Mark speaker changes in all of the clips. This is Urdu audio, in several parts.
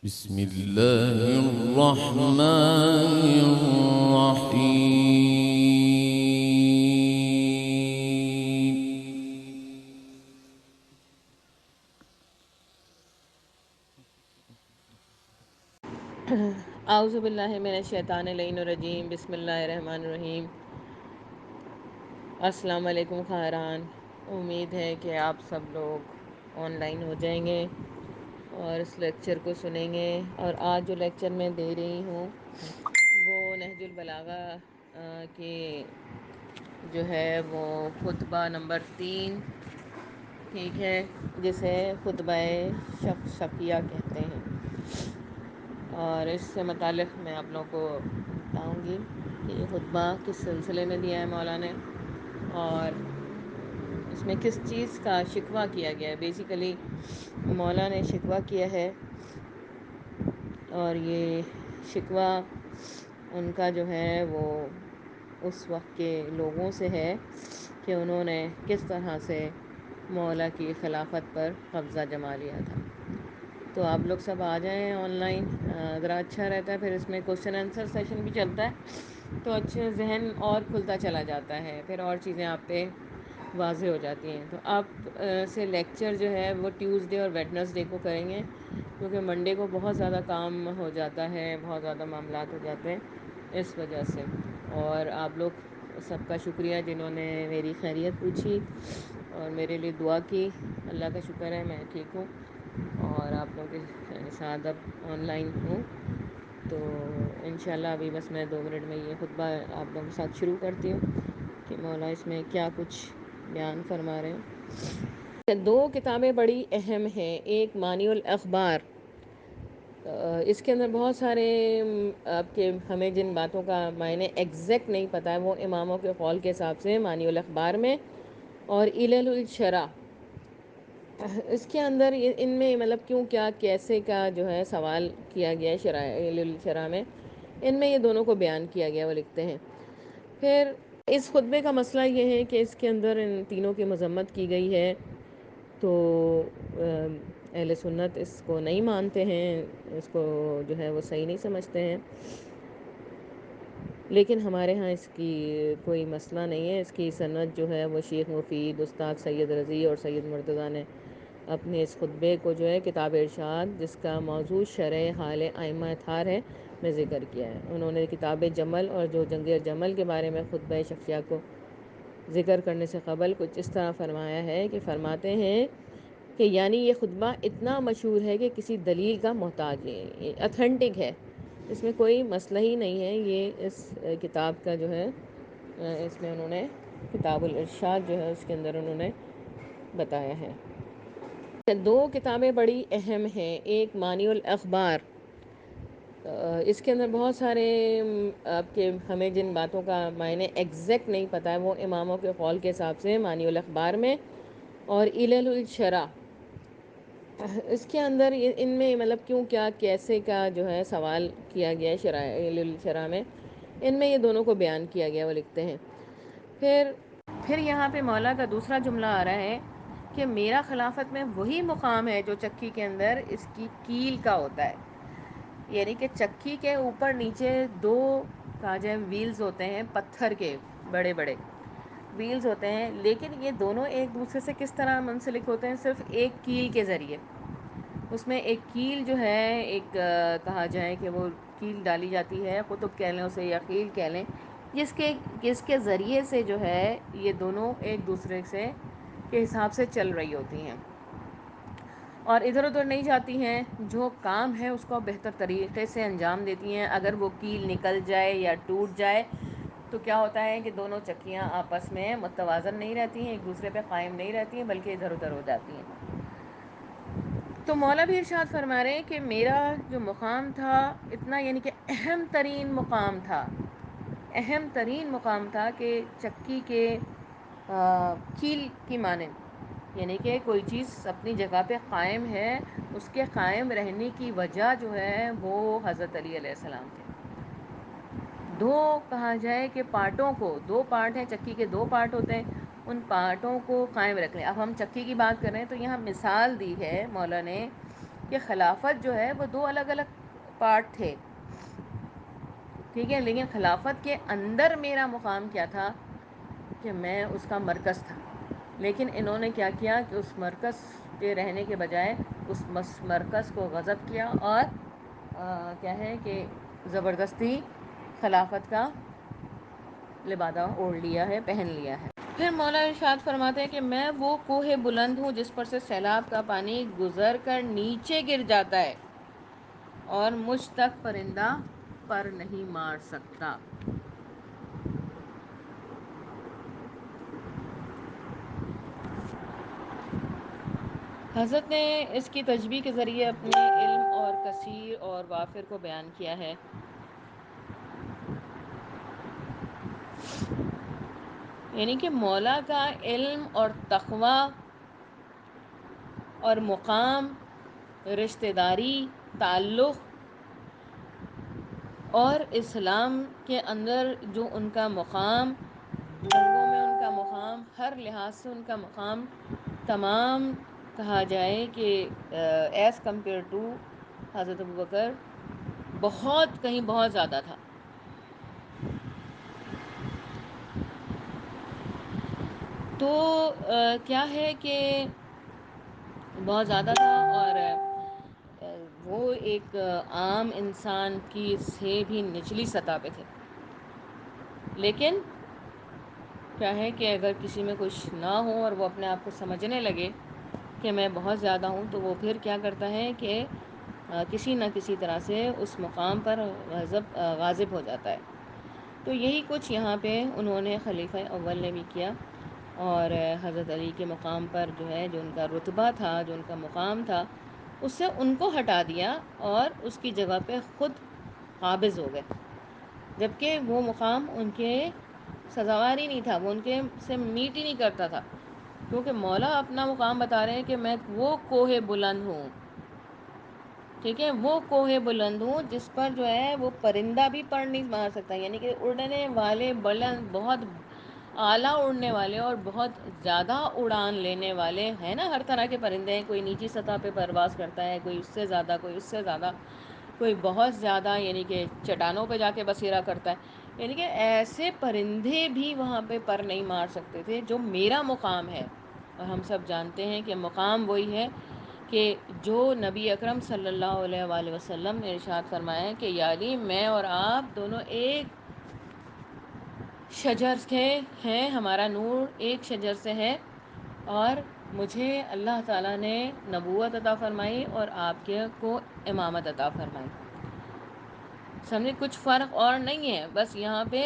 Speaker 1: بسم الله الرحمن الرحيم.
Speaker 2: اعوذ باللہ من الشیطان الرجیم بسم اللہ الرحمن الرحیم۔ السلام علیکم خیران، امید ہے کہ آپ سب لوگ آن لائن ہو جائیں گے اور اس لیکچر کو سنیں گے۔ اور آج جو لیکچر میں دے رہی ہوں وہ نہج البلاغہ کی جو ہے وہ خطبہ نمبر 3، ٹھیک ہے، جسے خطبہ شفیہ کہتے ہیں۔ اور اس سے متعلق میں آپ لوگوں کو بتاؤں گی کہ یہ خطبہ کس سلسلے میں دیا ہے مولا نے، اور اس میں کس چیز کا شکوہ کیا گیا ہے۔ بیسیکلی مولا نے شکوہ کیا ہے، اور یہ شکوہ ان کا جو ہے وہ اس وقت کے لوگوں سے ہے کہ انہوں نے کس طرح سے مولا کی خلافت پر قبضہ جما لیا تھا۔ تو آپ لوگ سب آ جائیں آن لائن، ذرا اچھا رہتا ہے، پھر اس میں کوشچن آنسر سیشن بھی چلتا ہے تو اچھے ذہن اور کھلتا چلا جاتا ہے، پھر اور چیزیں آپ پہ واضح ہو جاتی ہیں۔ تو آپ سے لیکچر جو ہے وہ ٹیوزڈے اور ویڈنسڈے کو کریں گے، کیونکہ منڈے کو بہت زیادہ کام ہو جاتا ہے، بہت زیادہ معاملات ہو جاتے ہیں اس وجہ سے۔ اور آپ لوگ سب کا شکریہ جنہوں نے میری خیریت پوچھی اور میرے لیے دعا کی۔ اللہ کا شکر ہے میں ٹھیک ہوں اور آپ لوگوں کے ساتھ اب آن لائن ہوں۔ تو انشاءاللہ ابھی بس میں 2 منٹ میں یہ خطبہ آپ لوگوں کے ساتھ شروع کرتی ہوں کہ مولا اس میں کیا کچھ بیان فرما رہے ہیں۔ 2 کتابیں بڑی اہم ہیں، ایک مانی الاخبار، اس کے اندر بہت سارے آپ کے ہمیں جن باتوں کا معنی ایگزیکٹ نہیں پتہ ہے وہ اماموں کے قول کے حساب سے مانی الاخبار میں، اور علل الشرع اس کے اندر ان میں مطلب کیوں کیا کیسے کا جو ہے سوال کیا گیا ہے شرائع الشرع میں، ان میں یہ دونوں کو بیان کیا گیا، وہ لکھتے ہیں۔ پھر اس خطبے کا مسئلہ یہ ہے کہ اس کے اندر ان تینوں کی مذمت کی گئی ہے، تو اہل سنت اس کو نہیں مانتے ہیں، اس کو جو ہے وہ صحیح نہیں سمجھتے ہیں، لیکن ہمارے ہاں اس کی کوئی مسئلہ نہیں ہے۔ اس کی سند جو ہے وہ شیخ مفید، استاد سید رضی اور سید مرتضیٰ نے اپنے اس خطبے کو جو ہے کتاب ارشاد، جس کا موضوع شرح حال ائمہ اطہار ہے، میں ذکر کیا ہے۔ انہوں نے کتاب جمل اور جو جنگ جمل کے بارے میں خطبہ شفیہ کو ذکر کرنے سے قبل کچھ اس طرح فرمایا ہے کہ فرماتے ہیں کہ یعنی یہ خطبہ اتنا مشہور ہے کہ کسی دلیل کا محتاج ہے، اتھینٹک ہے، اس میں کوئی مسئلہ ہی نہیں ہے۔ یہ اس کتاب کا جو ہے اس میں انہوں نے کتاب الارشاد جو ہے اس کے اندر انہوں نے بتایا ہے۔ 2 کتابیں بڑی اہم ہیں، ایک مانی الاخبار، اس کے اندر بہت سارے آپ کے ہمیں جن باتوں کا معنی ایگزیکٹ نہیں پتہ ہے وہ اماموں کے قول کے حساب سے مانی الاخبار میں، اور علل الشرع اس کے اندر ان میں مطلب کیوں کیا کیسے کا جو ہے سوال کیا گیا ہے شرائع الشرع میں، ان میں یہ دونوں کو بیان کیا گیا، وہ لکھتے ہیں۔ پھر یہاں پہ مولا کا دوسرا جملہ آ رہا ہے کہ میرا خلافت میں وہی مقام ہے جو چکی کے اندر اس کی کیل کا ہوتا ہے، یعنی کہ چکی کے اوپر نیچے 2 کہا جائے ویلز ہوتے ہیں، پتھر کے بڑے بڑے ویلز ہوتے ہیں، لیکن یہ دونوں ایک دوسرے سے کس طرح منسلک ہوتے ہیں؟ صرف ایک کیل کے ذریعے۔ اس میں ایک کیل جو ہے ایک کہا جائے کہ وہ کیل ڈالی جاتی ہے، قطب کہہ لیں اسے یا کیل کہہ لیں، جس کے ذریعے سے جو ہے یہ دونوں ایک دوسرے سے کے حساب سے چل رہی ہوتی ہیں اور ادھر ادھر نہیں جاتی ہیں، جو کام ہے اس کو بہتر طریقے سے انجام دیتی ہیں۔ اگر وہ کیل نکل جائے یا ٹوٹ جائے تو کیا ہوتا ہے کہ دونوں چکیاں آپس میں متوازن نہیں رہتی ہیں، ایک دوسرے پہ قائم نہیں رہتی ہیں، بلکہ ادھر ادھر ہو جاتی ہیں۔ تو مولا بھی ارشاد فرما رہے ہیں کہ میرا جو مقام تھا اتنا، یعنی کہ اہم ترین مقام تھا، اہم ترین مقام تھا کہ چکی کے کیل کی مانند، یعنی کہ کوئی چیز اپنی جگہ پہ قائم ہے، اس کے قائم رہنے کی وجہ جو ہے وہ حضرت علی علیہ السلام تھے۔ 2 کہا جائے کہ پارٹوں کو، 2 پارٹ ہیں چکی کے، 2 پارٹ ہوتے ہیں، ان پارٹوں کو قائم رکھنے۔ اب ہم چکی کی بات کر رہے ہیں تو یہاں مثال دی ہے مولا نے کہ خلافت جو ہے وہ دو الگ الگ پارٹ تھے، ٹھیک ہے، لیکن خلافت کے اندر میرا مقام کیا تھا کہ میں اس کا مرکز تھا. لیکن انہوں نے کیا کیا کہ اس مرکز پہ رہنے کے بجائے اس مرکز کو غصب کیا اور کیا ہے کہ زبردستی خلافت کا لبادہ اوڑھ لیا ہے، پہن لیا ہے. پھر مولا ارشاد فرماتے ہیں کہ میں وہ کوہ بلند ہوں جس پر سے سیلاب کا پانی گزر کر نیچے گر جاتا ہے اور مجھ تک پرندہ پر نہیں مار سکتا. حضرت نے اس کی تشبیہ کے ذریعے اپنے علم اور کثیر اور وافر کو بیان کیا ہے. یعنی کہ مولا کا علم اور تقوی اور مقام، رشتہ داری، تعلق اور اسلام کے اندر جو ان کا مقام، لوگوں میں ان کا مقام، ہر لحاظ سے ان کا مقام تمام کہا جائے کہ ایز کمپیئر ٹو حضرت ابوبکر بہت کہیں بہت زیادہ تھا. تو کیا ہے کہ بہت زیادہ تھا، اور وہ ایک عام انسان کی سے بھی نچلی سطح پہ تھے. لیکن کیا ہے کہ اگر کسی میں کچھ نہ ہو اور وہ اپنے آپ کو سمجھنے لگے کہ میں بہت زیادہ ہوں، تو وہ پھر کیا کرتا ہے کہ کسی نہ کسی طرح سے اس مقام پر غاضب ہو جاتا ہے. تو یہی کچھ یہاں پہ انہوں نے خلیفہ اول نے بھی کیا، اور حضرت علی کے مقام پر جو ہے جو ان کا رتبہ تھا، جو ان کا مقام تھا، اس سے ان کو ہٹا دیا اور اس کی جگہ پہ خود قابض ہو گئے، جبکہ وہ مقام ان کے سزاوار ہی نہیں تھا، وہ ان کے سے میٹ ہی نہیں کرتا تھا. کیونکہ مولا اپنا مقام بتا رہے ہیں کہ میں وہ کوہ بلند ہوں، ٹھیک ہے، وہ کوہ بلند ہوں جس پر جو ہے وہ پرندہ بھی پر نہیں مار سکتا. یعنی کہ اڑنے والے بلند، بہت اعلیٰ اڑنے والے اور بہت زیادہ اڑان لینے والے ہیں نا، ہر طرح کے پرندے ہیں. کوئی نیچی سطح پہ پرواز کرتا ہے، کوئی اس سے زیادہ، کوئی اس سے زیادہ، کوئی بہت زیادہ یعنی کہ چٹانوں پہ جا کے بسیرا کرتا ہے. یعنی کہ ایسے پرندے بھی وہاں پہ پر نہیں مار سکتے تھے جو میرا مقام ہے. اور ہم سب جانتے ہیں کہ مقام وہی ہے کہ جو نبی اکرم صلی اللہ علیہ وآلہ وسلم نے ارشاد فرمایا ہے کہ یا علی، میں اور آپ دونوں ایک شجر کے ہیں، ہمارا نور ایک شجر سے ہے، اور مجھے اللہ تعالیٰ نے نبوت عطا فرمائی اور آپ کے کو امامت عطا فرمائی. سمجھے، کچھ فرق اور نہیں ہے، بس یہاں پہ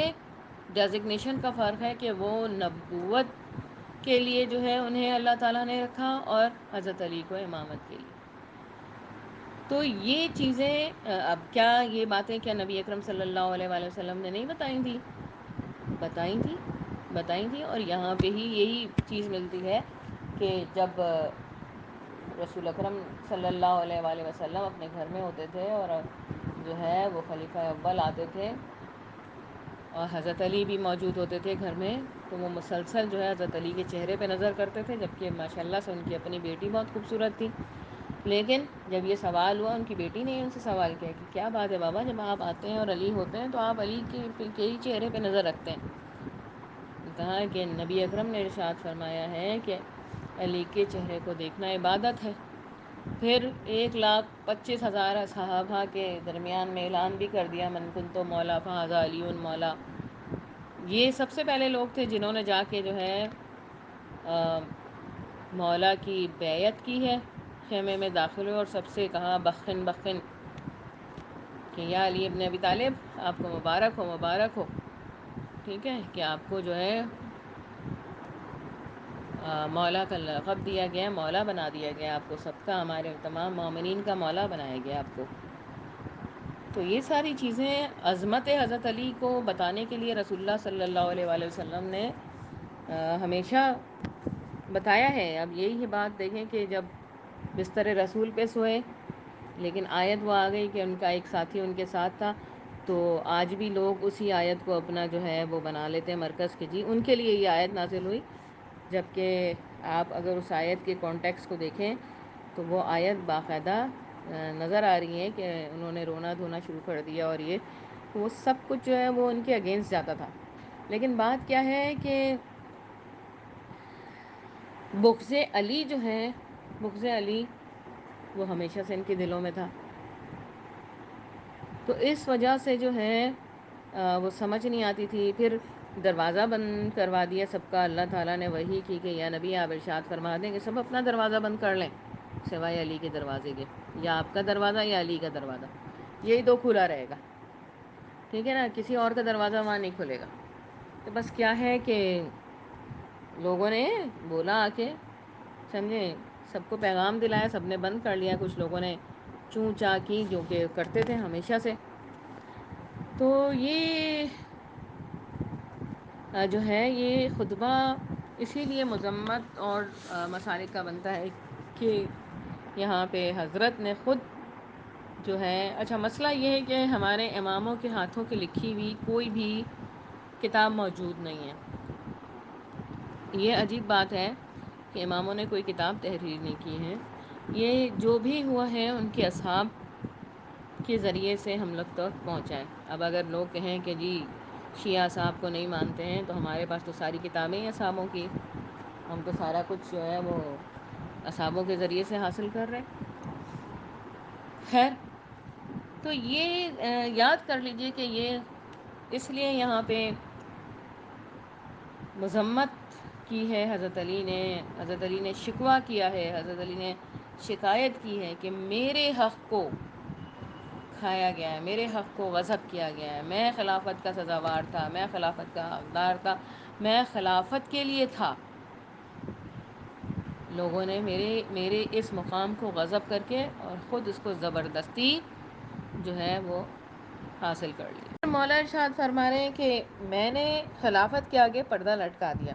Speaker 2: ڈیزگنیشن کا فرق ہے کہ وہ نبوت کے لیے جو ہے انہیں اللہ تعالیٰ نے رکھا، اور حضرت علی کو امامت کے لیے. تو یہ چیزیں اب کیا یہ باتیں کیا نبی اکرم صلی اللہ علیہ وآلہ وسلم نے نہیں بتائیں تھیں؟ بتائیں تھیں، بتائیں تھیں. اور یہاں پہ ہی یہی چیز ملتی ہے کہ جب رسول اکرم صلی اللہ علیہ وآلہ وسلم اپنے گھر میں ہوتے تھے اور جو ہے وہ خلیفہ اول آتے تھے اور حضرت علی بھی موجود ہوتے تھے گھر میں، تو وہ مسلسل جو ہے حضرت علی کے چہرے پہ نظر کرتے تھے، جبکہ ماشاء اللہ سے ان کی اپنی بیٹی بہت خوبصورت تھی. لیکن جب یہ سوال ہوا، ان کی بیٹی نے ان سے سوال کیا کہ کیا بات ہے بابا، جب آپ آتے ہیں اور علی ہوتے ہیں تو آپ علی کے ہی چہرے پہ نظر رکھتے ہیں؟ کہا کہ نبی اکرم نے ارشاد فرمایا ہے کہ علی کے چہرے کو دیکھنا عبادت ہے. پھر 1,25,000 صحابہ کے درمیان میں اعلان بھی کر دیا، من کنتُ مولا فھذا علی مولا. یہ سب سے پہلے لوگ تھے جنہوں نے جا کے جو ہے مولا کی بیعت کی ہے، خیمے میں داخل ہوئے اور سب سے کہا بخن بخن کہ یا علی ابن ابی طالب، آپ کو مبارک ہو، مبارک ہو، ٹھیک ہے، کہ آپ کو جو ہے مولا کا لقب دیا گیا، مولا بنا دیا گیا آپ کو، سب کا، ہمارے تمام مومنین کا مولا بنایا گیا آپ کو. تو یہ ساری چیزیں عظمت حضرت علی کو بتانے کے لیے رسول اللہ صلی اللہ علیہ وآلہ وسلم نے ہمیشہ بتایا ہے. اب یہی بات دیکھیں کہ جب بستر رسول پہ سوئے، لیکن آیت وہ آ گئی کہ ان کا ایک ساتھی ان کے ساتھ تھا، تو آج بھی لوگ اسی آیت کو اپنا جو ہے وہ بنا لیتے ہیں مرکز کے. جی ان کے لیے یہ آیت نازل ہوئی، جبکہ آپ اگر اس آیت کے کانٹیکس کو دیکھیں تو وہ آیت باقاعدہ نظر آ رہی ہیں کہ انہوں نے رونا دھونا شروع کر دیا، اور یہ وہ سب کچھ جو ہے وہ ان کے اگینسٹ جاتا تھا. لیکن بات کیا ہے کہ بغض علی جو ہے، بغض علی وہ ہمیشہ سے ان کے دلوں میں تھا. تو اس وجہ سے جو ہے وہ سمجھ نہیں آتی تھی. پھر دروازہ بند کروا دیا سب کا. اللہ تعالیٰ نے وحی کی کہ یا نبی آپ ارشاد فرما دیں کہ سب اپنا دروازہ بند کر لیں سوائے علی کے دروازے کے، یا آپ کا دروازہ یا علی کا دروازہ، یہی دو کھلا رہے گا. ٹھیک ہے نا، کسی اور کا دروازہ وہاں نہیں کھلے گا. تو بس کیا ہے کہ لوگوں نے بولا آ کے، سمجھے، سب کو پیغام دلایا، سب نے بند کر لیا. کچھ لوگوں نے چوں چا کی جو کہ کرتے تھے ہمیشہ سے. تو یہ جو ہے یہ خطبہ اسی لیے مذمت اور مسالک کا بنتا ہے کہ یہاں پہ حضرت نے خود جو ہے، اچھا مسئلہ یہ ہے کہ ہمارے اماموں کے ہاتھوں کی لکھی ہوئی کوئی بھی کتاب موجود نہیں ہے. یہ عجیب بات ہے کہ اماموں نے کوئی کتاب تحریر نہیں کی ہے. یہ جو بھی ہوا ہے ان کے اصحاب کے ذریعے سے ہم لوگ تک پہنچا ہے. اب اگر لوگ کہیں کہ جی شیعہ صاحب کو نہیں مانتے ہیں تو ہمارے پاس تو ساری کتابیں ہیں اصحابوں کی، ہم تو سارا کچھ جو ہے وہ اصحابوں کے ذریعے سے حاصل کر رہے ہیں. خیر، تو یہ یاد کر لیجئے کہ یہ اس لیے یہاں پہ مذمت کی ہے. حضرت علی نے شکوہ کیا ہے، حضرت علی نے شکایت کی ہے کہ میرے حق کو کھایا گیا ہے، میرے حق کو غصب کیا گیا ہے. میں خلافت کا سزاوار تھا، میں خلافت کا حقدار تھا، میں خلافت کے لیے تھا. لوگوں نے میرے اس مقام کو غصب کر کے اور خود اس کو زبردستی جو ہے وہ حاصل کر لیا. مولا ارشاد فرما رہے ہیں کہ میں نے خلافت کے آگے پردہ لٹکا دیا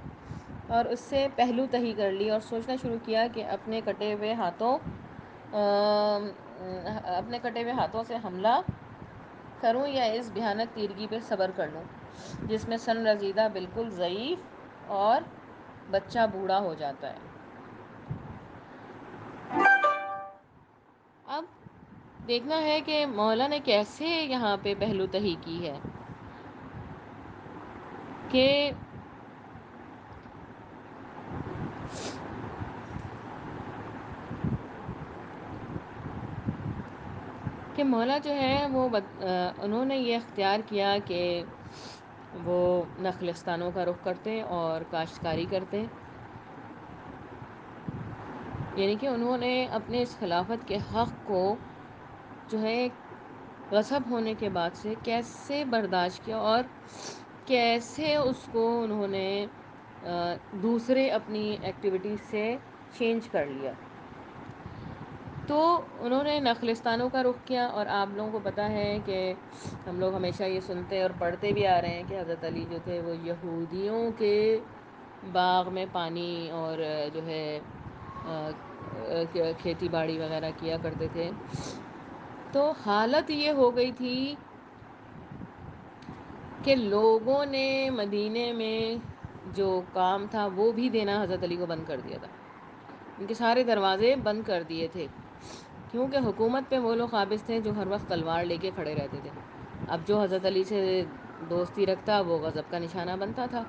Speaker 2: اور اس سے پہلو تہی کر لی اور سوچنا شروع کیا کہ اپنے کٹے ہوئے ہاتھوں سے حملہ کروں یا اس بھیانک تیرگی پہ صبر کر لوں جس میں سن رزیدہ بالکل ضعیف اور بچہ بوڑھا ہو جاتا ہے. اب دیکھنا ہے کہ مولا نے کیسے یہاں پہ پہلو تہی کی ہے کہ مولا جو ہے وہ انہوں نے یہ اختیار کیا کہ وہ نخلستانوں کا رخ کرتے اور کاشتکاری کرتے. یعنی کہ انہوں نے اپنے اس خلافت کے حق کو جو ہے غصب ہونے کے بعد سے کیسے برداشت کیا اور کیسے اس کو انہوں نے دوسرے اپنی ایکٹیویٹیز سے چینج کر لیا. تو انہوں نے نخلستانوں کا رخ کیا. اور آپ لوگوں کو پتہ ہے کہ ہم لوگ ہمیشہ یہ سنتے اور پڑھتے بھی آ رہے ہیں کہ حضرت علی جو تھے وہ یہودیوں کے باغ میں پانی اور جو ہے کھیتی باڑی وغیرہ کیا کرتے تھے. تو حالت یہ ہو گئی تھی کہ لوگوں نے مدینے میں جو کام تھا وہ بھی دینا حضرت علی کو بند کر دیا تھا. ان کے سارے دروازے بند کر دیے تھے کیونکہ حکومت پہ وہ لوگ قابض تھے جو ہر وقت تلوار لے کے کھڑے رہتے تھے. اب جو حضرت علی سے دوستی رکھتا وہ غضب کا نشانہ بنتا تھا.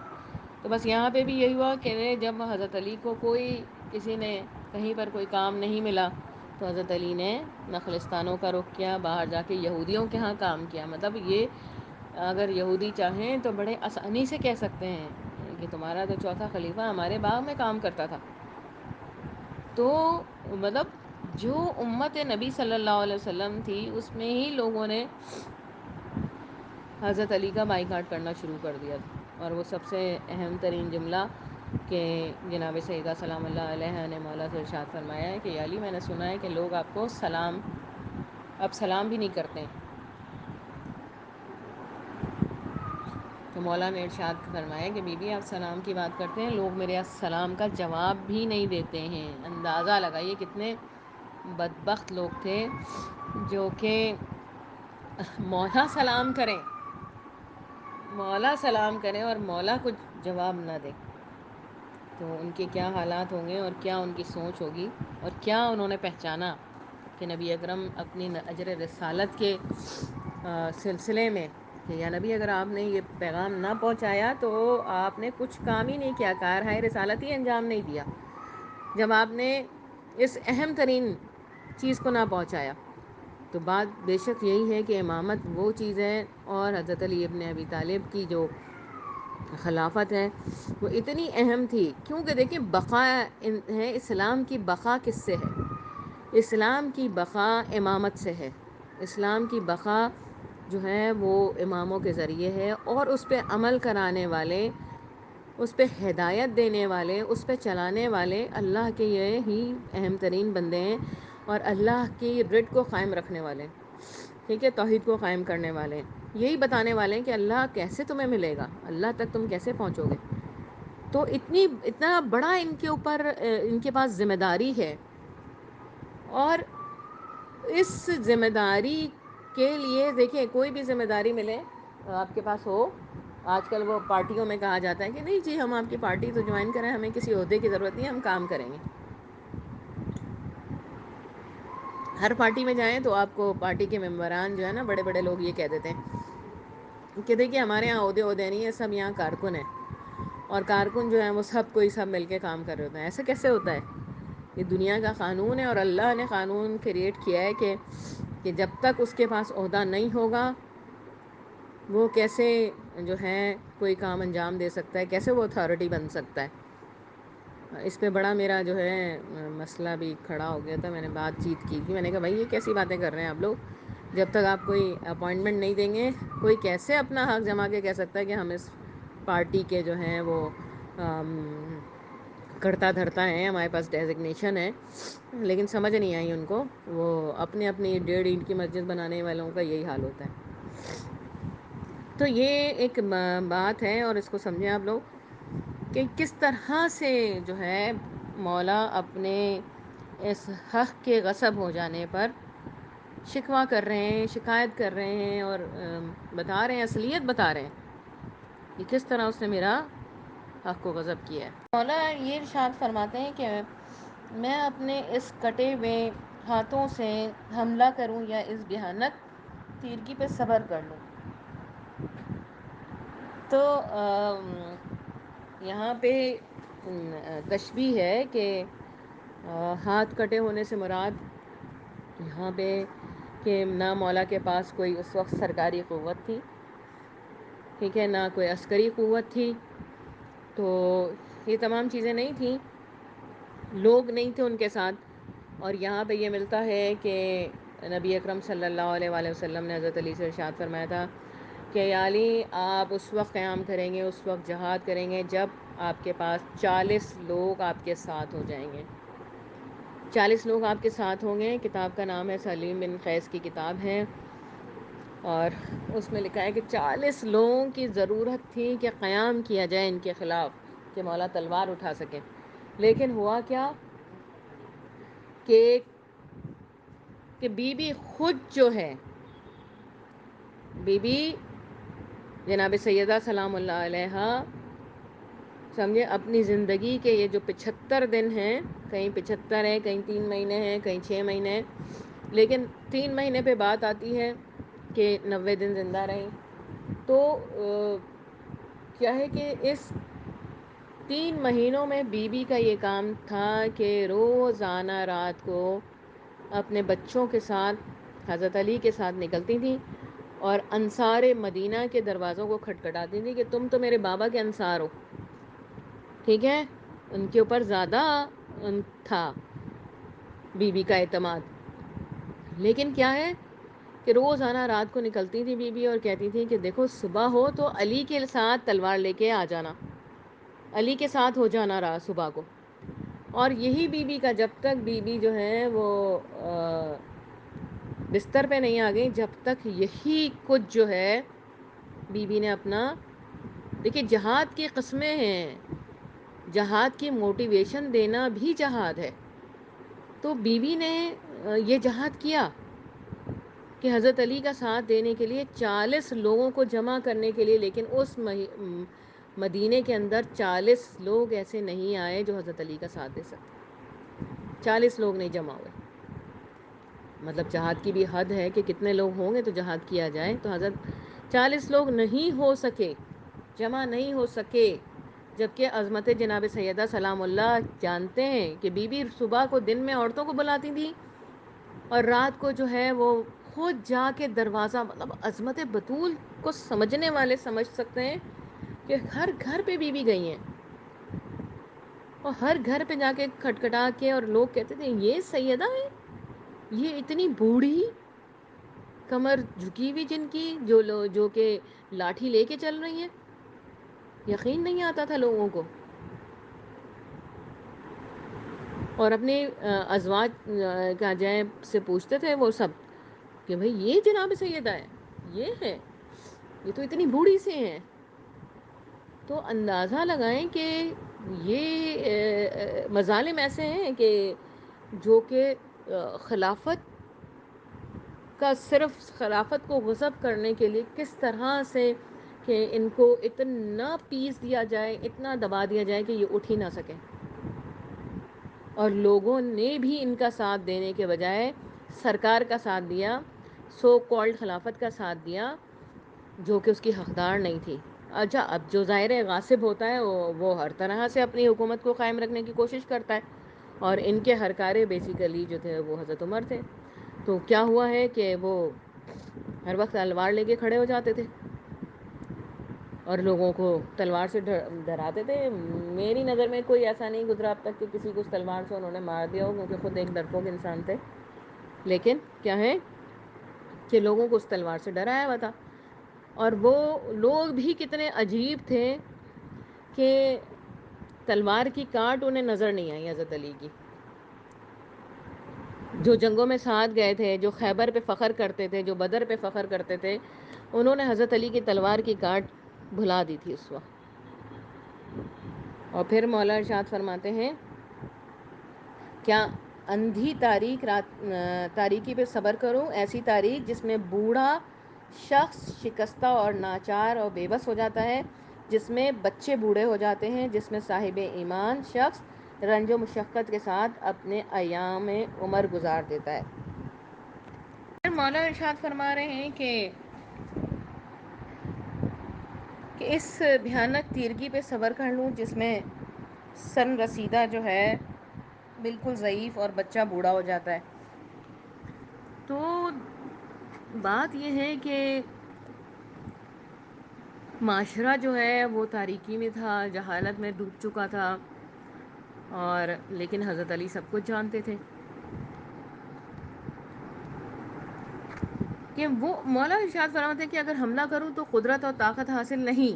Speaker 2: تو بس یہاں پہ بھی یہی ہوا کہ جب حضرت علی کو کسی نے کہیں پر کوئی کام نہیں ملا تو حضرت علی نے نخلستانوں کا رخ کیا، باہر جا کے یہودیوں کے ہاں کام کیا. مطلب یہ اگر یہودی چاہیں تو بڑے آسانی سے کہہ سکتے ہیں کہ تمہارا تو چوتھا خلیفہ ہمارے باغ میں کام کرتا تھا. تو مطلب جو امت نبی صلی اللہ علیہ وسلم تھی اس میں ہی لوگوں نے حضرت علی کا بائیکاٹ کرنا شروع کر دیا تھا. اور وہ سب سے اہم ترین جملہ کہ جناب سیدہ سلام اللہ علیہ نے مولا سے ارشاد فرمایا ہے کہ یا علی، میں نے سنا ہے کہ لوگ آپ کو اب سلام بھی نہیں کرتے. تو مولا نے ارشاد فرمایا کہ بی بی آپ سلام کی بات کرتے ہیں، لوگ میرے سلام کا جواب بھی نہیں دیتے ہیں. اندازہ لگائیے کتنے بدبخت لوگ تھے جو کہ مولا سلام کریں اور مولا کچھ جواب نہ دے. تو ان کے کیا حالات ہوں گے اور کیا ان کی سوچ ہوگی اور کیا انہوں نے پہچانا کہ نبی اکرم اپنی اجر رسالت کے سلسلے میں کہ یا نبی اگر آپ نے یہ پیغام نہ پہنچایا تو آپ نے کچھ کام ہی نہیں کیا، کارہائے رسالت ہی انجام نہیں دیا جب آپ نے اس اہم ترین چیز کو نہ پہنچایا۔ تو بات بے شک یہی ہے کہ امامت وہ چیز ہے، اور حضرت علی ابن ابی طالب کی جو خلافت ہے وہ اتنی اہم تھی، کیونکہ دیکھیں بقا ہے، اسلام کی بقا کس سے ہے؟ اسلام کی بقا امامت سے ہے۔ اسلام کی بقا جو ہے وہ اماموں کے ذریعے ہے، اور اس پہ عمل کرانے والے، اس پہ ہدایت دینے والے، اس پہ چلانے والے اللہ کے یہ ہی اہم ترین بندے ہیں، اور اللہ کی رٹ کو قائم رکھنے والے، ٹھیک ہے، توحید کو قائم کرنے والے، یہی بتانے والے ہیں کہ اللہ کیسے تمہیں ملے گا، اللہ تک تم کیسے پہنچو گے۔ تو اتنا بڑا ان کے اوپر ان کے پاس ذمہ داری ہے، اور اس ذمہ داری کے لیے دیکھیں کوئی بھی ذمہ داری ملے آپ کے پاس ہو، آج کل وہ پارٹیوں میں کہا جاتا ہے کہ نہیں جی ہم آپ کی پارٹی تو جوائن کریں، ہمیں کسی عہدے کی ضرورت نہیں، ہم کام کریں گے۔ ہر پارٹی میں جائیں تو آپ کو پارٹی کے ممبران جو ہے نا، بڑے بڑے لوگ یہ کہہ دیتے ہیں کہ دیکھیے ہمارے یہاں عہدے نہیں ہیں، سب یہاں کارکن ہیں، اور کارکن جو ہیں وہ سب کوئی سب مل کے کام کر رہے ہوتے ہیں۔ ایسا کیسے ہوتا ہے؟ یہ دنیا کا قانون ہے، اور اللہ نے قانون کریٹ کیا ہے کہ جب تک اس کے پاس عہدہ نہیں ہوگا وہ کیسے جو ہے کوئی کام انجام دے سکتا ہے، کیسے وہ اتھارٹی بن سکتا ہے۔ اس پہ بڑا میرا جو ہے مسئلہ بھی کھڑا ہو گیا تھا، میں نے بات چیت کی تھی، میں نے کہا بھائی یہ کیسی باتیں کر رہے ہیں آپ لوگ، جب تک آپ کوئی اپوائنٹمنٹ نہیں دیں گے کوئی کیسے اپنا حق جما کے کہہ سکتا ہے کہ ہم اس پارٹی کے جو ہیں وہ کرتا دھرتا ہیں، ہمارے پاس ڈیزگنیشن ہے۔ لیکن سمجھ نہیں آئی ان کو، وہ اپنی 1.5 اینٹ کی مسجد بنانے والوں کا یہی حال ہوتا ہے۔ تو یہ ایک بات ہے، اور اس کو سمجھیں آپ لوگ کہ کس طرح سے جو ہے مولا اپنے اس حق کے غصب ہو جانے پر شکوہ کر رہے ہیں، شکایت کر رہے ہیں، اور بتا رہے ہیں، اصلیت بتا رہے ہیں کہ کس طرح اس نے میرا حق کو غصب کیا ہے۔ مولا یہ ارشاد فرماتے ہیں کہ میں اپنے اس کٹے ہوئے ہاتھوں سے حملہ کروں یا اس بھیانک تیرگی پہ صبر کر لوں۔ تو یہاں پہ تشبیہ ہے کہ ہاتھ کٹے ہونے سے مراد یہاں پہ کہ نہ مولا کے پاس کوئی اس وقت سرکاری قوت تھی، ٹھیک ہے، نہ کوئی عسکری قوت تھی، تو یہ تمام چیزیں نہیں تھیں، لوگ نہیں تھے ان کے ساتھ۔ اور یہاں پہ یہ ملتا ہے کہ نبی اکرم صلی اللہ علیہ وآلہ وسلم نے حضرت علی سے ارشاد فرمایا تھا کہ یا علی آپ اس وقت قیام کریں گے، اس وقت جہاد کریں گے جب آپ کے پاس 40 لوگ آپ کے ساتھ ہو جائیں گے۔ 40 لوگ آپ کے ساتھ ہوں گے۔ کتاب کا نام ہے سلیم بن قیس کی کتاب ہے، اور اس میں لکھا ہے کہ 40 لوگوں کی ضرورت تھی کہ قیام کیا جائے ان کے خلاف، کہ مولا تلوار اٹھا سکیں۔ لیکن ہوا کیا کہ بی بی خود جو ہے، بی بی جناب سیدہ سلام اللہ علیہا، سمجھے اپنی زندگی کے یہ جو 75 دن ہیں، کہیں 75 ہیں، کہیں 3 مہینے ہیں، کہیں 6 مہینے ہیں، لیکن 3 مہینے پہ بات آتی ہے کہ 90 دن زندہ رہیں۔ تو کیا ہے کہ اس 3 مہینوں میں بی بی کا یہ کام تھا کہ روزانہ رات کو اپنے بچوں کے ساتھ حضرت علی کے ساتھ نکلتی تھیں، اور انصار مدینہ کے دروازوں کو کھٹکھٹاتی تھیں کہ تم تو میرے بابا کے انصار ہو، ٹھیک ہے، ان کے اوپر زیادہ تھا بی بی کا اعتماد۔ لیکن کیا ہے کہ روزانہ رات کو نکلتی تھی بی بی اور کہتی تھی کہ دیکھو صبح ہو تو علی کے ساتھ تلوار لے کے آ جانا، علی کے ساتھ ہو جانا رہا صبح کو۔ اور یہی بی بی کا جب تک بی بی جو ہے وہ بستر پہ نہیں آ گئی، جب تک یہی کچھ جو ہے بی بی نے اپنا، دیکھیے جہاد کی قسمیں ہیں، جہاد کی موٹیویشن دینا بھی جہاد ہے۔ تو بی بی نے یہ جہاد کیا کہ حضرت علی کا ساتھ دینے کے لیے 40 لوگوں کو جمع کرنے کے لیے، لیکن اس مدینے کے اندر 40 لوگ ایسے نہیں آئے جو حضرت علی کا ساتھ دے سکتے، 40 لوگ نہیں جمع ہوئے۔ مطلب جہاد کی بھی حد ہے کہ کتنے لوگ ہوں گے تو جہاد کیا جائے. تو حضرت 40 لوگ نہیں ہو سکے، جمع نہیں ہو سکے، جبکہ عظمت جناب سیدہ سلام اللہ جانتے ہیں کہ بی بی صبح کو دن میں عورتوں کو بلاتی تھیں اور رات کو جو ہے وہ خود جا کے دروازہ، مطلب عظمت بطول کو سمجھنے والے سمجھ سکتے ہیں کہ ہر گھر پہ بی بی گئی ہیں، اور ہر گھر پہ جا کے کھٹکھٹا کے، اور لوگ کہتے تھے یہ سیدہ ہے، یہ اتنی بوڑھی، کمر جھکی ہوئی جن کی، جو کہ لاٹھی لے کے چل رہی ہیں. یقین نہیں آتا تھا لوگوں کو. اور اپنے ازواج کا جائے سے پوچھتے تھے وہ سب کہ بھئی یہ جناب سیدہ ہے، یہ ہے، یہ تو اتنی بوڑھی سے ہیں. تو اندازہ لگائیں کہ یہ مظالم ایسے ہیں کہ جو کہ خلافت کا، صرف خلافت کو غصب کرنے کے لیے کس طرح سے کہ ان کو اتنا پیس دیا جائے، اتنا دبا دیا جائے کہ یہ اٹھ ہی نہ سکیں. اور لوگوں نے بھی ان کا ساتھ دینے کے بجائے سرکار کا ساتھ دیا، سو کالڈ خلافت کا ساتھ دیا، جو کہ اس کی حقدار نہیں تھی. اچھا، اب جو ظاہر غاصب ہوتا ہے وہ ہر طرح سے اپنی حکومت کو قائم رکھنے کی کوشش کرتا ہے، اور ان کے ہرکارے بیسیکلی جو تھے وہ حضرت عمر تھے. تو کیا ہوا ہے کہ وہ ہر وقت تلوار لے کے کھڑے ہو جاتے تھے اور لوگوں کو تلوار سے ڈراتے تھے. میری نظر میں کوئی ایسا نہیں گزرا اب تک کہ کسی کو اس تلوار سے انہوں نے مار دیا ہو، کیونکہ خود ایک ڈرپوک انسان تھے. لیکن کیا ہے کہ لوگوں کو اس تلوار سے ڈرایا ہوا تھا. اور وہ لوگ بھی کتنے عجیب تھے کہ تلوار کی کاٹ انہیں نظر نہیں آئی حضرت علی کی. جو جنگوں میں ساتھ گئے تھے، جو خیبر پہ فخر کرتے تھے، جو بدر پہ فخر کرتے تھے، انہوں نے حضرت علی کی تلوار کی کاٹ بھلا دی تھی اس وقت. اور پھر مولا ارشاد فرماتے ہیں، کیا اندھی تاریکی پہ صبر کروں، ایسی تاریک جس میں بوڑھا شخص شکستہ اور ناچار اور بے بس ہو جاتا ہے، جس میں بچے بوڑھے ہو جاتے ہیں، جس میں صاحب ایمان شخص رنج و مشقت کے ساتھ اپنے ایام عمر گزار دیتا ہے. پھر مولا ارشاد فرما رہے ہیں کہ اس بھیانک تیرگی پہ صبر کر لوں جس میں سن رسیدہ جو ہے بالکل ضعیف اور بچہ بوڑھا ہو جاتا ہے. تو بات یہ ہے کہ معاشرہ جو ہے وہ تاریکی میں تھا، جہالت میں ڈوب چکا تھا، اور لیکن حضرت علی سب کچھ جانتے تھے کہ وہ مولا ارشاد فرماتے ہیں کہ اگر حملہ کروں تو قدرت اور طاقت حاصل نہیں،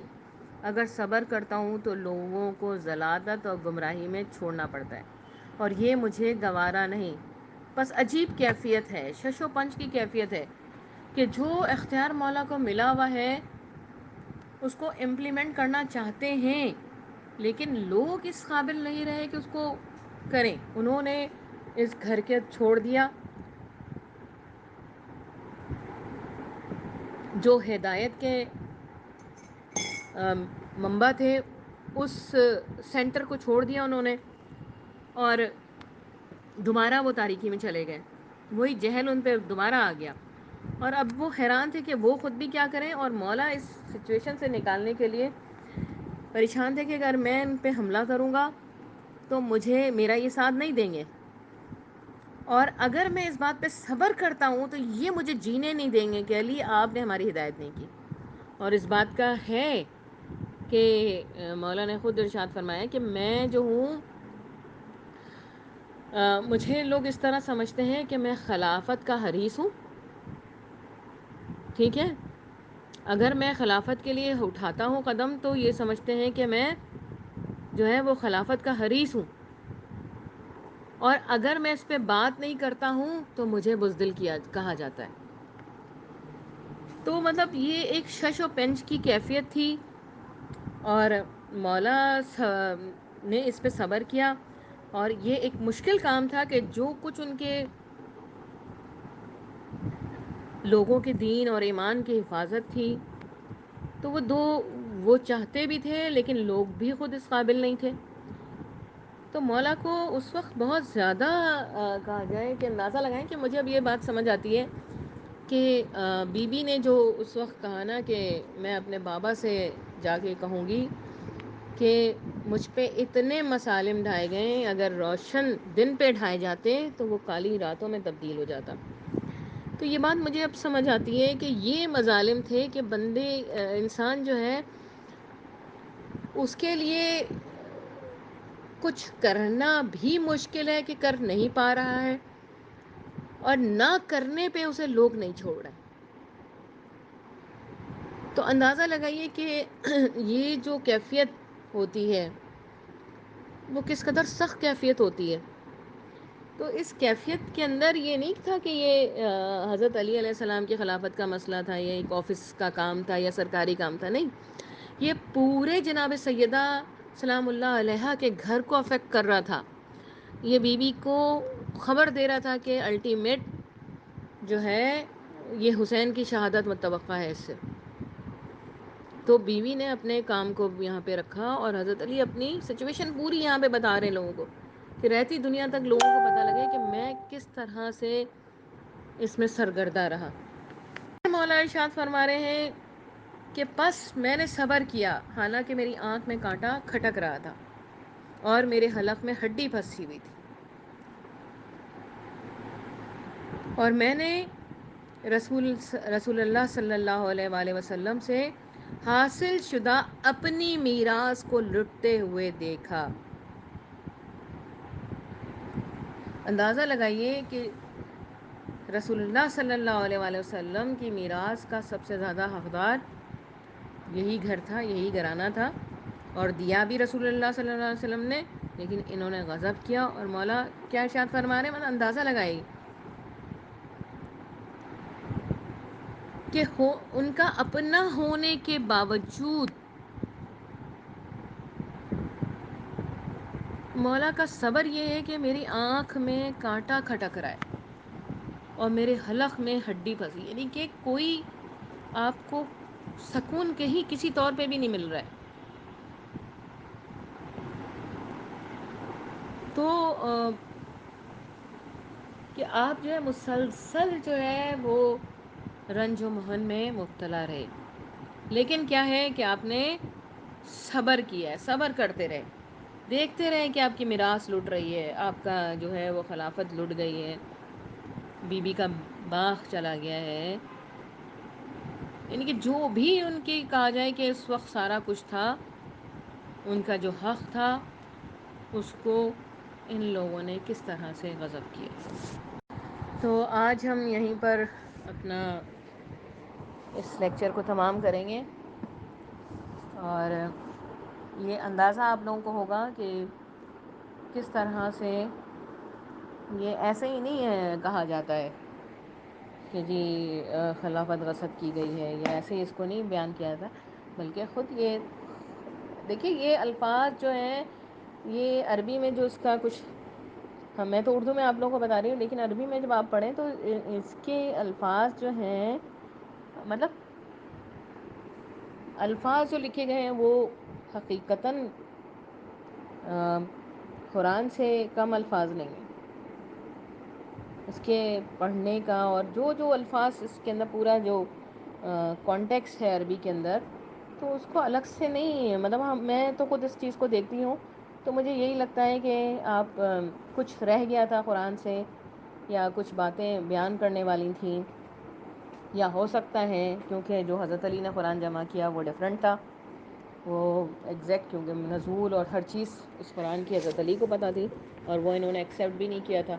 Speaker 2: اگر صبر کرتا ہوں تو لوگوں کو ضلالت اور گمراہی میں چھوڑنا پڑتا ہے، اور یہ مجھے گوارا نہیں. بس عجیب کیفیت ہے، شش و پنج کی کیفیت ہے کہ جو اختیار مولا کو ملا ہوا ہے اس کو امپلیمنٹ کرنا چاہتے ہیں، لیکن لوگ اس قابل نہیں رہے کہ اس کو کریں. انہوں نے اس گھر کے چھوڑ دیا جو ہدایت کے منبع تھے، اس سینٹر کو چھوڑ دیا انہوں نے، اور دوبارہ وہ تاریکی میں چلے گئے. وہی جہل ان پہ دوبارہ آ گیا، اور اب وہ حیران تھے کہ وہ خود بھی کیا کریں. اور مولا اس سچویشن سے نکالنے کے لیے پریشان تھے کہ اگر میں ان پہ حملہ کروں گا تو مجھے میرا یہ ساتھ نہیں دیں گے، اور اگر میں اس بات پہ صبر کرتا ہوں تو یہ مجھے جینے نہیں دیں گے کہ علی آپ نے ہماری ہدایت نہیں کی. اور اس بات کا ہے کہ مولا نے خود ارشاد فرمایا کہ میں جو ہوں، مجھے لوگ اس طرح سمجھتے ہیں کہ میں خلافت کا حریص ہوں. ٹھیک ہے، اگر میں خلافت کے لیے اٹھاتا ہوں قدم تو یہ سمجھتے ہیں کہ میں جو ہے وہ خلافت کا حریص ہوں، اور اگر میں اس پہ بات نہیں کرتا ہوں تو مجھے بزدل کہا جاتا ہے. تو مطلب یہ ایک شش و پنج کی کیفیت تھی، اور مولا نے اس پہ صبر کیا. اور یہ ایک مشکل کام تھا کہ جو کچھ ان کے لوگوں کے دین اور ایمان کی حفاظت تھی، تو وہ چاہتے بھی تھے لیکن لوگ بھی خود اس قابل نہیں تھے. تو مولا کو اس وقت بہت زیادہ کہا جائے کہ اندازہ لگائیں کہ مجھے اب یہ بات سمجھ آتی ہے کہ بی بی نے جو اس وقت کہا نا کہ میں اپنے بابا سے جا کے کہوں گی کہ مجھ پہ اتنے مظالم ڈھائے گئے، اگر روشن دن پہ ڈھائے جاتے تو وہ کالی راتوں میں تبدیل ہو جاتا. تو یہ بات مجھے اب سمجھ آتی ہے کہ یہ مظالم تھے کہ بندے انسان جو ہے اس کے لیے کچھ کرنا بھی مشکل ہے کہ کر نہیں پا رہا ہے، اور نہ کرنے پہ اسے لوگ نہیں چھوڑ رہے. تو اندازہ لگائیے کہ یہ جو کیفیت ہوتی ہے وہ کس قدر سخت کیفیت ہوتی ہے. تو اس کیفیت کے اندر یہ نہیں تھا کہ یہ حضرت علی علیہ السلام کی خلافت کا مسئلہ تھا، یا ایک آفس کا کام تھا یا سرکاری کام تھا، نہیں، یہ پورے جناب سیدہ سلام اللہ علیہ کے گھر کو افیکٹ کر رہا تھا. یہ بی بی کو خبر دے رہا تھا کہ الٹیمیٹ جو ہے یہ حسین کی شہادت متوقع ہے اس سے. تو بیوی نے اپنے کام کو یہاں پہ رکھا، اور حضرت علی اپنی سچویشن پوری یہاں پہ بتا رہے ہیں لوگوں کو، کہ رہتی دنیا تک لوگوں کو پتہ لگے کہ میں کس طرح سے اس میں سرگردہ رہا. مولا ارشاد فرما رہے ہیں کہ پس میں نے صبر کیا حالانکہ میری آنکھ میں کانٹا کھٹک رہا تھا اور میرے حلق میں ہڈی پھنسی ہوئی تھی، اور میں نے رسول اللہ صلی اللہ علیہ وآلہ وسلم سے حاصل شدہ اپنی میراث کو لٹتے ہوئے دیکھا. اندازہ لگائیے کہ رسول اللہ صلی اللہ علیہ وآلہ وسلم کی میراث کا سب سے زیادہ حقدار یہی گھر تھا، یہی گھرانہ تھا، اور دیا بھی رسول اللہ صلی اللہ علیہ وسلم نے، لیکن انہوں نے غضب کیا. اور مولا کیا ارشاد فرما رہے ہیں، مطلب اندازہ لگائیے کہ ان کا اپنا ہونے کے باوجود مولا کا صبر یہ ہے کہ میری آنکھ میں کانٹا کھٹک رہا ہے اور میرے حلق میں ہڈی پھنسی، یعنی کہ کوئی آپ کو سکون کہیں کسی طور پہ بھی نہیں مل رہا ہے. تو کہ آپ جو ہے مسلسل جو ہے وہ رنج و محن میں مبتلا رہے، لیکن کیا ہے کہ آپ نے صبر کیا ہے، صبر کرتے رہے، دیکھتے رہے کہ آپ کی میراث لٹ رہی ہے، آپ کا جو ہے وہ خلافت لٹ گئی ہے، بی بی کا باغ چلا گیا ہے. یعنی کہ جو بھی ان کی کہا جائے کہ اس وقت سارا کچھ تھا، ان کا جو حق تھا، اس کو ان لوگوں نے کس طرح سے غصب کیا. تو آج ہم یہیں پر اپنا اس لیکچر کو تمام کریں گے، اور یہ اندازہ آپ لوگوں کو ہوگا کہ کس طرح سے یہ ایسے ہی نہیں ہے کہا جاتا ہے کہ جی خلافت غصب کی گئی ہے، یا ایسے ہی اس کو نہیں بیان کیا جاتا، بلکہ خود یہ دیکھیے یہ الفاظ جو ہیں، یہ عربی میں جو اس کا کچھ، ہاں میں تو اردو میں آپ لوگوں کو بتا رہی ہوں، لیکن عربی میں جب آپ پڑھیں تو اس کے الفاظ جو ہیں، مطلب الفاظ جو لکھے گئے ہیں وہ حقیقتاً قرآن سے کم الفاظ نہیں ہیں. اس کے پڑھنے کا اور جو جو الفاظ اس کے اندر پورا جو کانٹیکس ہے عربی کے اندر، تو اس کو الگ سے نہیں، مطلب میں تو خود اس چیز کو دیکھتی ہوں تو مجھے یہی لگتا ہے کہ آپ کچھ رہ گیا تھا قرآن سے، یا کچھ باتیں بیان کرنے والی تھیں، یا ہو سکتا ہے کیونکہ جو حضرت علی نے قرآن جمع کیا وہ ڈیفرنٹ تھا، وہ ایگزیکٹ، کیونکہ نزول اور ہر چیز اس قرآن کی حضرت علی کو پتہ تھی، اور وہ انہوں نے ایکسیپٹ بھی نہیں کیا تھا،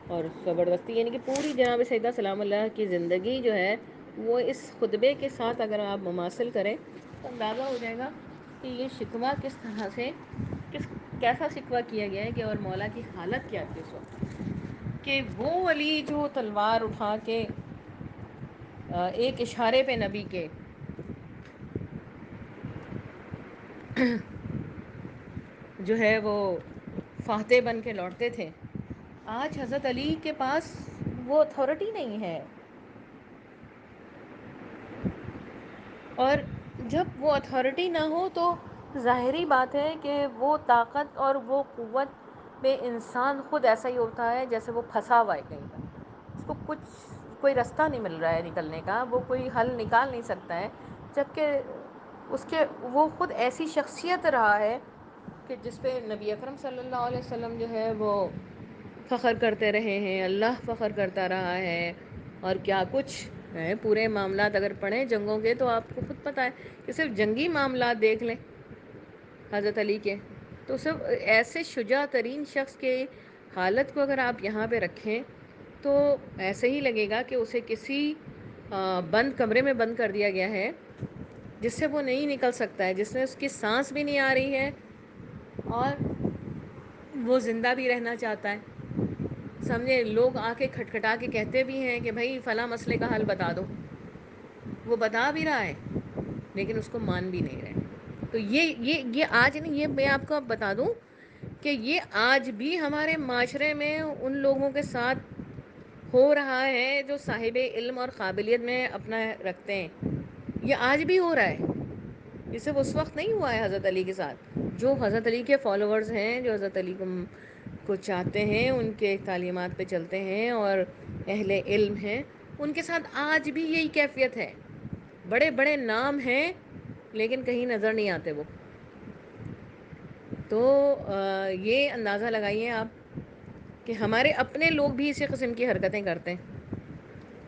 Speaker 2: اور زبردستی، یعنی کہ پوری جناب سیدہ سلام اللہ کی زندگی جو ہے وہ اس خطبے کے ساتھ اگر آپ مماثل کریں تو اندازہ ہو جائے گا کہ یہ شکوہ کس طرح سے کیسا شکوہ کیا گیا ہے، کہ اور مولا کی حالت کیا تھی اس وقت، کہ وہ علی جو تلوار اٹھا کے ایک اشارے پہ نبی کے جو ہے وہ فاتح بن کے لوٹتے تھے، آج حضرت علی کے پاس وہ اتھارٹی نہیں ہے. اور جب وہ اتھارٹی نہ ہو تو ظاہری بات ہے کہ وہ طاقت اور وہ قوت میں انسان خود ایسا ہی ہوتا ہے جیسے وہ پھنسا ہوا ہے کہیں پر، اس کو کوئی رستہ نہیں مل رہا ہے نکلنے کا، وہ کوئی حل نکال نہیں سکتا ہے، جبکہ وہ خود ایسی شخصیت رہا ہے کہ جس پہ نبی اکرم صلی اللہ علیہ وسلم جو ہے وہ فخر کرتے رہے ہیں، اللہ فخر کرتا رہا ہے، اور کیا کچھ ہے پورے معاملات اگر پڑھیں جنگوں کے تو آپ کو خود پتہ ہے کہ صرف جنگی معاملات دیکھ لیں حضرت علی کے، تو سب ایسے شجاع ترین شخص کے حالت کو اگر آپ یہاں پہ رکھیں تو ایسے ہی لگے گا کہ اسے کسی بند کمرے میں بند کر دیا گیا ہے جس سے وہ نہیں نکل سکتا ہے، جس میں اس کی سانس بھی نہیں آ رہی ہے اور وہ زندہ بھی رہنا چاہتا ہے۔ سمجھے لوگ آ کے کھٹکھٹا کے کہتے بھی ہیں کہ بھائی فلاں مسئلے کا حل بتا دو، وہ بتا بھی رہا ہے لیکن اس کو مان بھی نہیں رہے۔ تو یہ آج نہیں، یہ میں آپ کو اب بتا دوں کہ یہ آج بھی ہمارے معاشرے میں ان لوگوں کے ساتھ ہو رہا ہے جو صاحب علم اور قابلیت میں اپنا رکھتے ہیں، یہ آج بھی ہو رہا ہے، یہ صرف اس وقت نہیں ہوا ہے حضرت علی کے ساتھ۔ جو حضرت علی کے فالوورز ہیں، جو حضرت علی کو چاہتے ہیں، ان کے تعلیمات پہ چلتے ہیں اور اہل علم ہیں، ان کے ساتھ آج بھی یہی کیفیت ہے۔ بڑے بڑے نام ہیں لیکن کہیں نظر نہیں آتے وہ۔ تو یہ اندازہ لگائیے آپ کہ ہمارے اپنے لوگ بھی اسی قسم کی حرکتیں کرتے ہیں،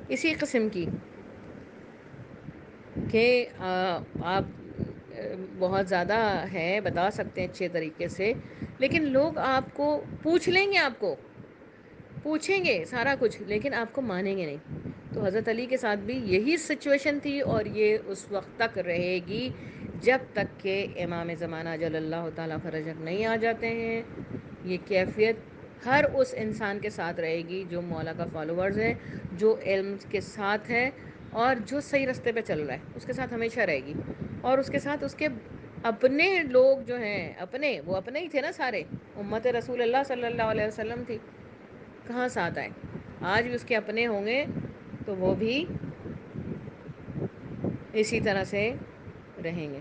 Speaker 2: اسی قسم کی کہ آپ بہت زیادہ ہے بتا سکتے ہیں اچھے طریقے سے، لیکن لوگ آپ کو پوچھ لیں گے، آپ کو پوچھیں گے سارا کچھ لیکن آپ کو مانیں گے نہیں۔ تو حضرت علی کے ساتھ بھی یہی سچویشن تھی اور یہ اس وقت تک رہے گی جب تک کہ امام زمانہ جل اللہ تعالیٰ فرجہ نہیں آ جاتے ہیں۔ یہ کیفیت ہر اس انسان کے ساتھ رہے گی جو مولا کا فالوورز ہے، جو علم کے ساتھ ہے اور جو صحیح رستے پہ چل رہا ہے، اس کے ساتھ ہمیشہ رہے گی۔ اور اس کے ساتھ اس کے اپنے لوگ جو ہیں، وہ اپنے ہی تھے نا سارے، امت رسول اللہ صلی اللہ علیہ وسلم تھی، کہاں ساتھ آئے؟ آج بھی اس کے اپنے ہوں گے تو وہ بھی اسی طرح سے رہیں گے۔